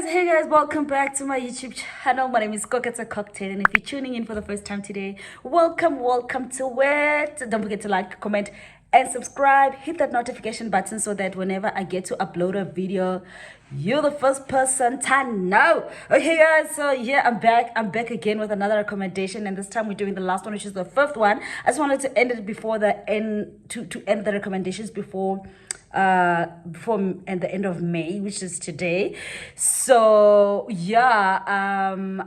Hey guys, welcome back to my YouTube channel. My name is Koketsa Cocktail, and if you're tuning in for the first time today, welcome to it. Don't forget to like, comment, and subscribe. Hit that notification button so that whenever I get to upload a video, you're the first person to know. Okay guys, so yeah, I'm back again with another recommendation, and this time we're doing the last one, which is the fifth one. I just wanted to end it before the end, to end the recommendations before and the end of May, which is today. So yeah,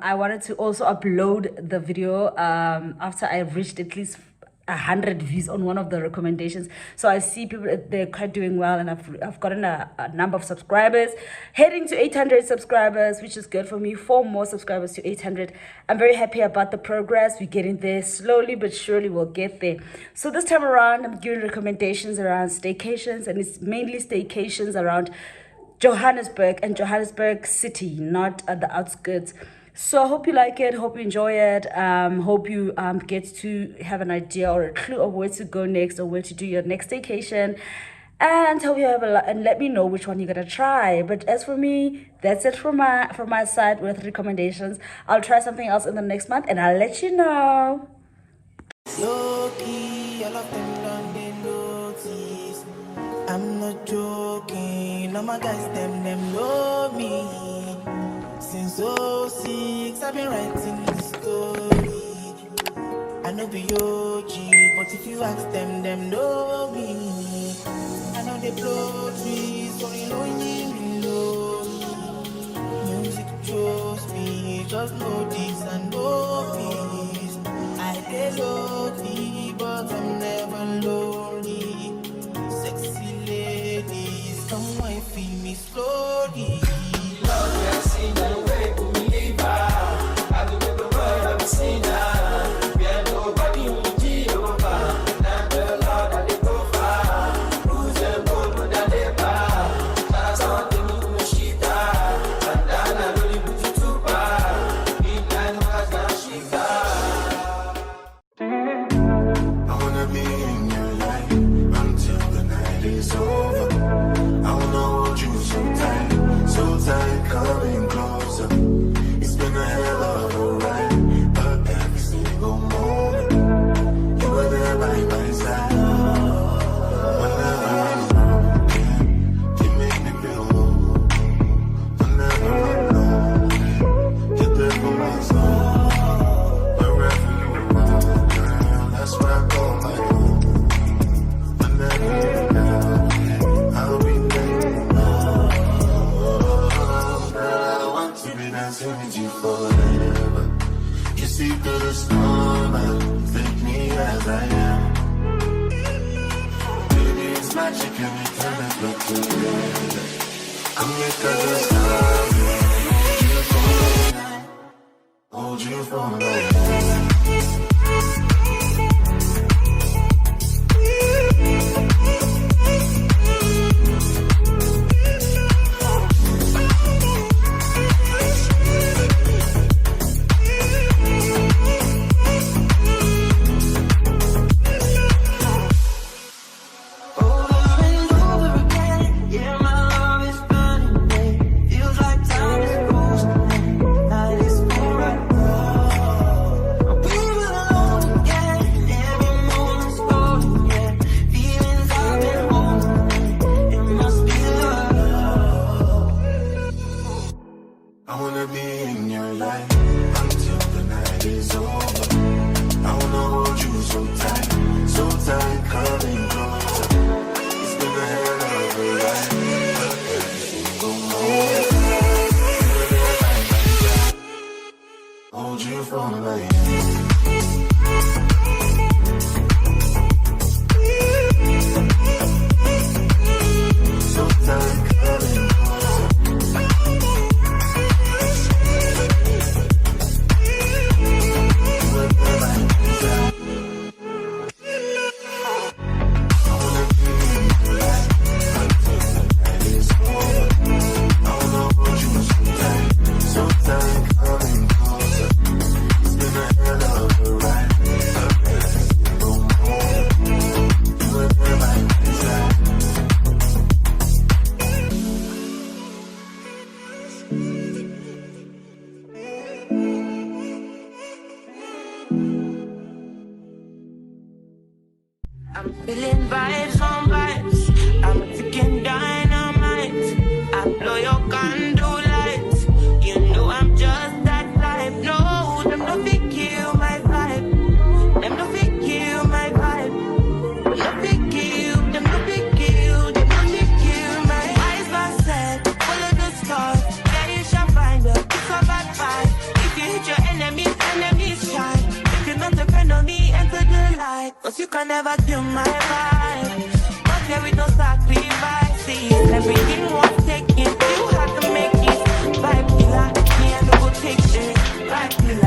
I wanted to also upload the video after I reached at least 100 views on one of the recommendations. So I see people, they're quite doing well, and I've gotten a number of subscribers, heading to 800 subscribers, which is good for me. 4 more subscribers to 800. I'm very happy about the progress. We're getting there slowly but surely. We'll get there. So this time around, I'm giving recommendations around staycations, and it's mainly staycations around Johannesburg and Johannesburg city, not at the outskirts. So I hope you like it, hope you enjoy it, hope you get to have an idea or a clue of where to go next, or where to do your next vacation, and hope you have and let me know which one you're gonna try. But as for me, that's it from my side with recommendations. I'll try something else in the next month, and I'll let you know. Low-key, all of them done they notice. I'm not joking, all my guys them know me. Since 06, I've been writing this story. I know be OG, but if you ask them know me. I know they blow trees, so you know me know me. Music chose me, just know this and know this. I get lonely, but I'm never lonely. Sexy ladies, come and feel me slowly. You see through the storm, take me as I am. Baby, it's magic, and we turn it back together. Come here, cause it's hold you for life. I wanna be in your life until the night is over. I wanna hold you so tight, coming closer. It's been a hell of a ride, but everything go more. Hold you for life. So tight, coming closer. So tight, coming closer. It's been a I'm feeling vibes on vibes. I'm a ticking dynamite. I blow your candle lights. You know I'm just that type. No, them no fit kill my vibe. Them no fit kill my vibe. Them no fit kill. Them no fit kill. Them no fit kill my eyes are set. Follow the stars. Yeah, you shall find her. It's a bad vibe. If you hit your enemies, enemies shine. If you're not a friend of me, enter the light. Cause you can never kill my vibe. But there is no sacrifices. Everything was taken. You had to make it. Vibe killer. Me and no go take shit. Vibe killer.